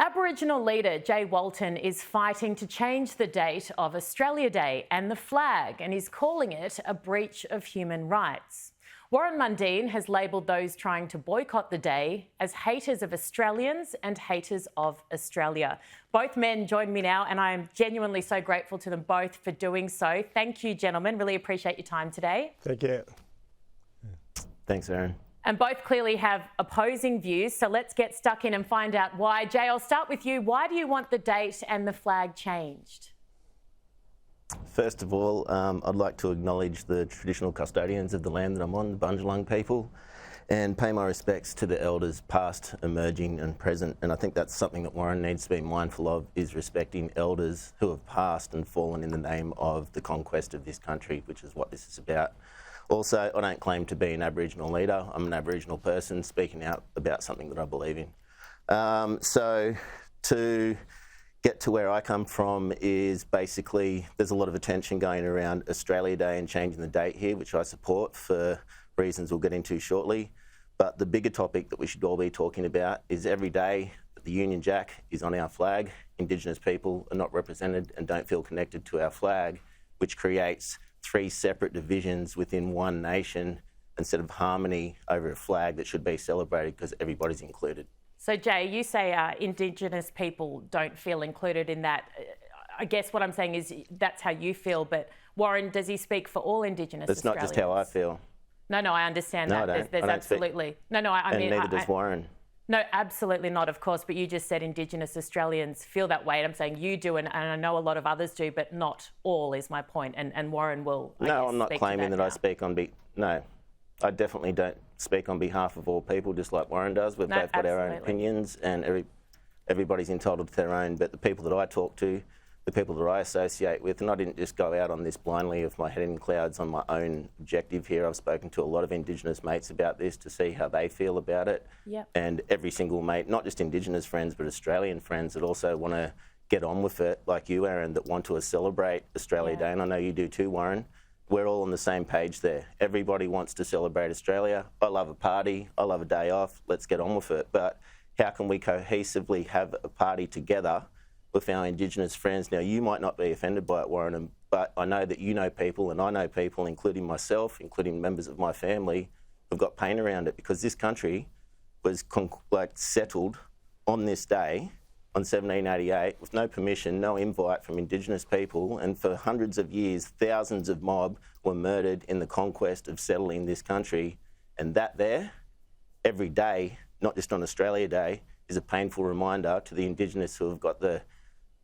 Aboriginal leader Jay Walton is fighting to change the date of Australia Day and the flag, and is calling it a breach of human rights. Warren Mundine has labelled those trying to boycott the day as haters of Australians and haters of Australia. Both men join me now, and I am genuinely so grateful to them both for doing so. Thank you, gentlemen. Really appreciate your time today. Thank you. Thanks, Erin. And both clearly have opposing views, so let's get stuck in and find out why. Jay, I'll start with you. Why do you want the date and the flag changed? First of all, I'd like to acknowledge the traditional custodians of the land that I'm on, the Bundjalung people, and pay my respects to the elders past, emerging and present. And I think that's something that Warren needs to be mindful of, is respecting elders who have passed and fallen in the name of the conquest of this country, which is what this is about. Also, I don't claim to be an Aboriginal leader. I'm an Aboriginal person speaking out about something that I believe in. So to get to where I come from is basically there's a lot of attention going around Australia Day and changing the date here, which I support for reasons we'll get into shortly. But the bigger topic that we should all be talking about is every day that the Union Jack is on our flag, Indigenous people are not represented and don't feel connected to our flag, which creates three separate divisions within one nation instead of harmony over a flag that should be celebrated because everybody's included. So Jay, you say Indigenous people don't feel included in that. I guess what I'm saying is that's how you feel, but Warren, does he speak for all Indigenous That's Australians? not just how I feel. No, I understand No, that. I don't. There's I don't absolutely... speak. No, I mean... And neither does Warren. No, absolutely not, of course, but you just said Indigenous Australians feel that way, and I'm saying you do, and I know a lot of others do, but not all is my point, and Warren will, I guess, I'm not claiming that now. I speak on... No, I definitely don't speak on behalf of all people, just like Warren does. We've both got our own opinions, and everybody's entitled to their own, but the people that I talk to, the people that I associate with, and I didn't just go out on this blindly with my head in clouds on my own objective here. I've spoken to a lot of Indigenous mates about this to see how they feel about it. Yep. And every single mate, not just Indigenous friends, but Australian friends that also want to get on with it, like you, Erin, that want to celebrate Australia Day, and I know you do too, Warren. We're all on the same page there. Everybody wants to celebrate Australia. I love a party. I love a day off. Let's get on with it. But how can we cohesively have a party together with our Indigenous friends? Now, you might not be offended by it, Warren, but I know that you know people, and I know people, including myself, including members of my family, who've got pain around it because this country was settled on this day on 1788 with no permission, no invite from Indigenous people, and for hundreds of years, thousands of mob were murdered in the conquest of settling this country. And that there, every day, not just on Australia Day, is a painful reminder to the Indigenous who have got the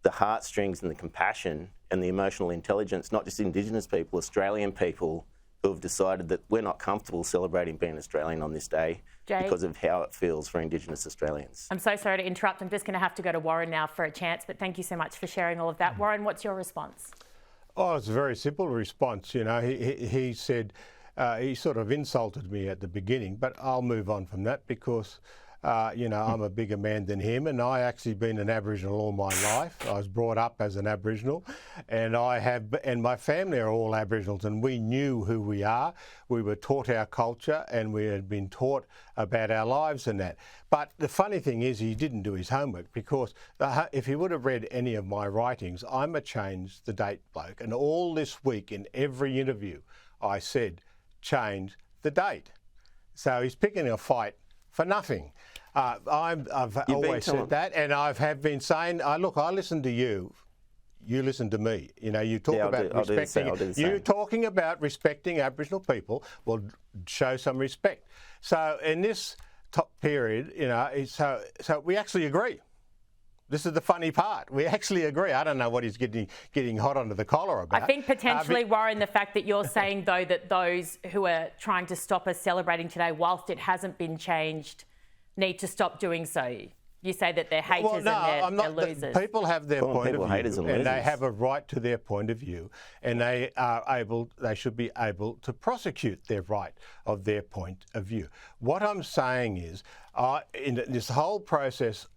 heartstrings and the compassion and the emotional intelligence, not just Indigenous people, Australian people who have decided that we're not comfortable celebrating being Australian on this day, Jay, because of how it feels for Indigenous Australians. I'm so sorry to interrupt. I'm just going to have to go to Warren now for a chance, but thank you so much for sharing all of that. Warren, what's your response? Oh, it's a very simple response. You know, he said, he sort of insulted me at the beginning, but I'll move on from that because you know, I'm a bigger man than him, and I actually been an Aboriginal all my life. I was brought up as an Aboriginal, and my family are all Aboriginals, and we knew who we are. We were taught our culture, and we had been taught about our lives and that. But the funny thing is, he didn't do his homework, because if he would have read any of my writings, I'm a change the date bloke, and all this week in every interview, I said, change the date. So he's picking a fight for nothing. I've always said that, and have been saying, look, I listen to you, you listen to me. You know, you talk about respecting, you talking about respecting Aboriginal people, well, show some respect. So in this top period, you know, so we actually agree. This is the funny part. We actually agree. I don't know what he's getting hot under the collar about. I think potentially, Warren, the fact that you're saying, though, that those who are trying to stop us celebrating today, whilst it hasn't been changed, need to stop doing so. You say that they're haters and they're losers. People have their point of view, and they have a right to their point of view, and they should be able to prosecute their right of their point of view. What I'm saying is, in this whole process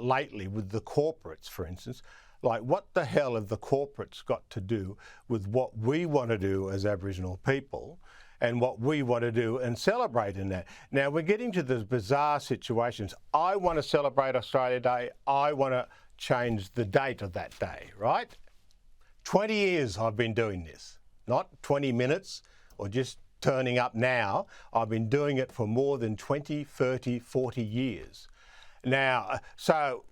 lately with the corporates, for instance, like what the hell have the corporates got to do with what we want to do as Aboriginal people? and what we want to do and celebrate in that. Now, we're getting to the bizarre situations. I want to celebrate Australia Day. I want to change the date of that day, right? 20 years I've been doing this, not 20 minutes or just turning up now. I've been doing it for more than 20, 30, 40 years. Now, so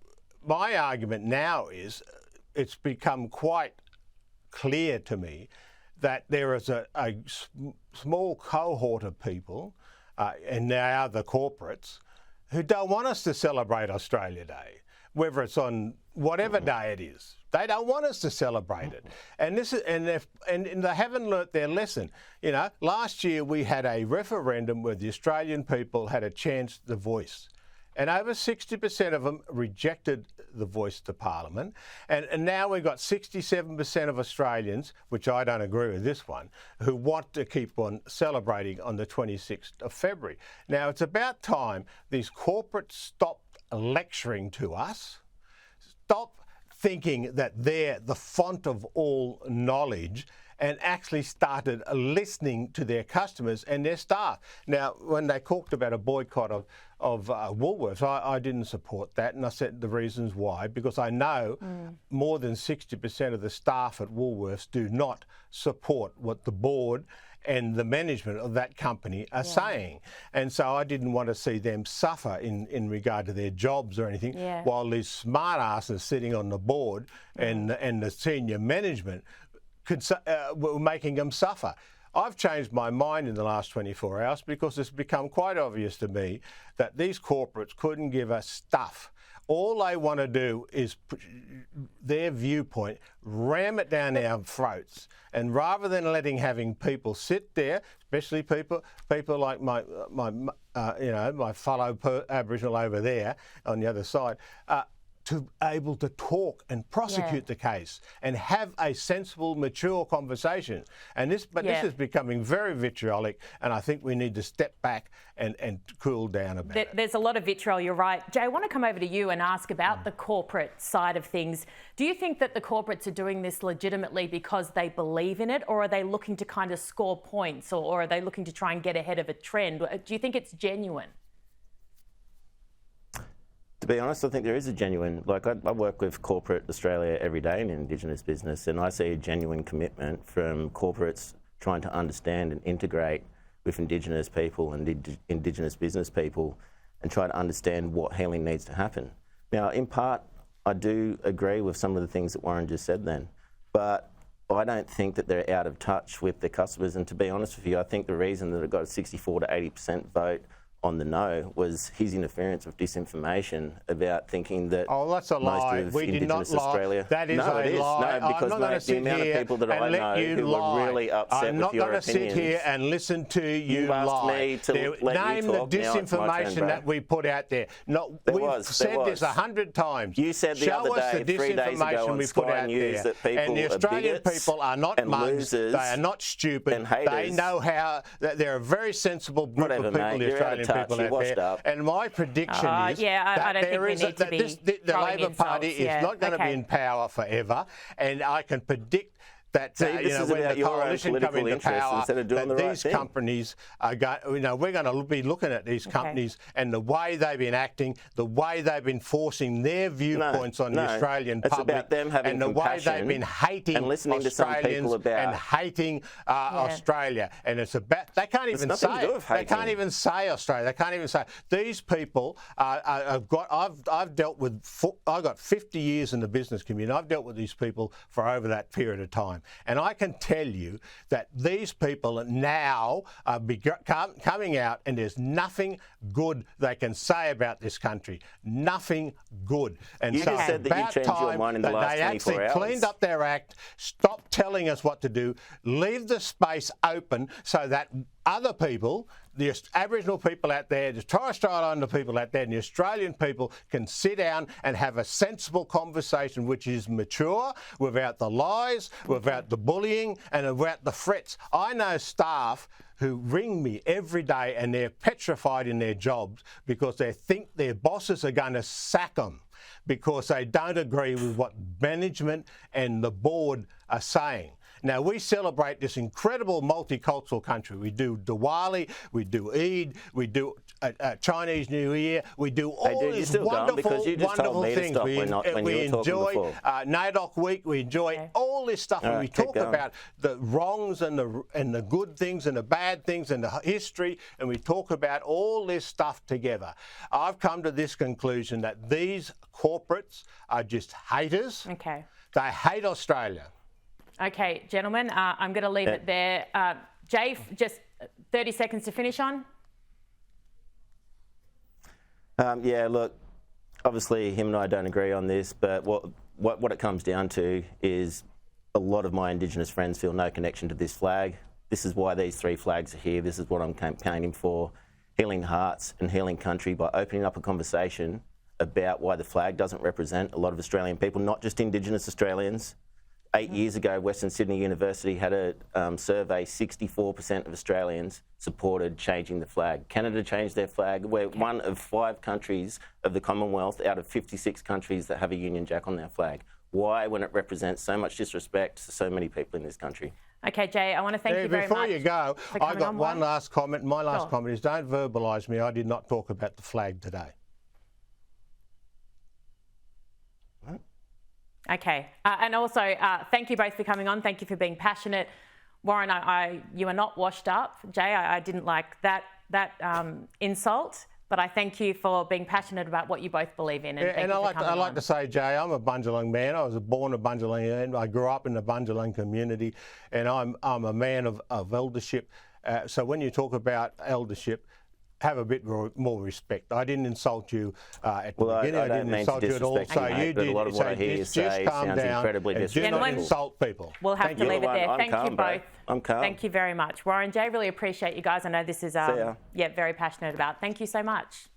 my argument now is it's become quite clear to me that there is a small cohort of people, and now the corporates, who don't want us to celebrate Australia Day, whether it's on whatever day it is. They don't want us to celebrate it, and they haven't learnt their lesson. You know, last year we had a referendum where the Australian people had a chance to voice, and over 60% of them rejected the voice to Parliament, and now we've got 67% of Australians, which I don't agree with this one, who want to keep on celebrating on the 26th of February. Now, it's about time these corporates stop lecturing to us, stop thinking that they're the font of all knowledge, and actually started listening to their customers and their staff. Now, when they talked about a boycott of Woolworths, I didn't support that, and I said the reasons why, because I know more than 60% of the staff at Woolworths do not support what the board and the management of that company are saying. And so I didn't want to see them suffer in regard to their jobs or anything, while these smart asses sitting on the board and the senior management were making them suffer. I've changed my mind in the last 24 hours because it's become quite obvious to me that these corporates couldn't give us stuff. All they want to do is their viewpoint, ram it down our throats, and rather than having people sit there, especially people like my fellow Aboriginal over there on the other side, to able to talk and prosecute the case and have a sensible, mature conversation. And this is becoming very vitriolic, and I think we need to step back and cool down about it. There's a lot of vitriol, you're right. Jay, I want to come over to you and ask about the corporate side of things. Do you think that the corporates are doing this legitimately because they believe in it, or are they looking to kind of score points, or are they looking to try and get ahead of a trend? Do you think it's genuine? To be honest, I think there is a genuine, I work with corporate Australia every day in Indigenous business, and I see a genuine commitment from corporates trying to understand and integrate with Indigenous people and Indigenous business people and try to understand what healing needs to happen. Now, in part, I do agree with some of the things that Warren just said then, but I don't think that they're out of touch with their customers. And to be honest with you, I think the reason that it got a 64 to 80% vote on the no was his interference with disinformation about thinking that that's a lie. Most of we did Indigenous not lie. Australia. That is a lie. No, because I'm not the amount of people that I know who were really upset with your opinions. I'm not going to sit here and listen to you lie. Asked me to let you talk. Name the disinformation that we put out there. We've said this 100 times. You said the other day, 3 days ago on Sky News, that people and the Australian people are not mugs. They are not stupid. They know how. They're a very sensible group of people, the Australian people out there. And my prediction is that the Labor Party is not going to be in power forever, and I can predict that when the coalition come into power, that these companies are going. We're going to be looking at these companies and the way they've been acting, the way they've been forcing their viewpoints on the Australian public, about them having and the way they've been hating and listening to some people about and hating Australia. And it's about they can't even say it. They can't even say Australia. They can't even say these people. I've got 50 years in the business community. I've dealt with these people for over that period of time. And I can tell you that these people now are coming out, and there's nothing good they can say about this country. Nothing good. And you just said that you changed your mind in the last 24 hours. They actually cleaned up their act, stopped telling us what to do, leave the space open so that other people, the Aboriginal people out there, the Torres Strait Islander people out there, and the Australian people can sit down and have a sensible conversation which is mature, without the lies, without the bullying, and without the threats. I know staff who ring me every day and they're petrified in their jobs because they think their bosses are going to sack them because they don't agree with what management and the board are saying. Now, we celebrate this incredible multicultural country. We do Diwali, we do Eid, we do Chinese New Year, we do all these wonderful, wonderful things. We enjoy NAIDOC Week, we enjoy all this stuff, and we talk about the wrongs and the good things and the bad things and the history, and we talk about all this stuff together. I've come to this conclusion that these corporates are just haters. Okay. They hate Australia. Okay, gentlemen, I'm going to leave it there. Jay, just 30 seconds to finish on. Yeah, look, obviously him and I don't agree on this, but what it comes down to is a lot of my Indigenous friends feel no connection to this flag. This is why these 3 flags are here. This is what I'm campaigning for, healing hearts and healing country by opening up a conversation about why the flag doesn't represent a lot of Australian people, not just Indigenous Australians. 8 years ago, Western Sydney University had a survey, 64% of Australians supported changing the flag. Canada changed their flag. We're one of 5 countries of the Commonwealth out of 56 countries that have a Union Jack on their flag. Why, when it represents so much disrespect to so many people in this country? Okay, Jay, I want to thank you very much. Before you go, I've got one last comment. My last comment is don't verbalise me. I did not talk about the flag today. Okay, and also thank you both for coming on. Thank you for being passionate. Warren, you are not washed up. Jay, I didn't like that insult, but I thank you for being passionate about what you both believe in. And I like to say, Jay, I'm a Bundjalung man. I was born a Bundjalung man. I grew up in the Bundjalung community, and I'm a man of eldership. So when you talk about eldership, have a bit more respect. I didn't insult you at the beginning. I didn't insult you at all. So you did. A lot of what I hear you say sounds incredibly disrespectful. Do not insult people. We'll have to leave it there. Thank you both. I'm calm. Thank you very much. Warren, Jay, really appreciate you guys. I know this is very passionate about. Thank you so much.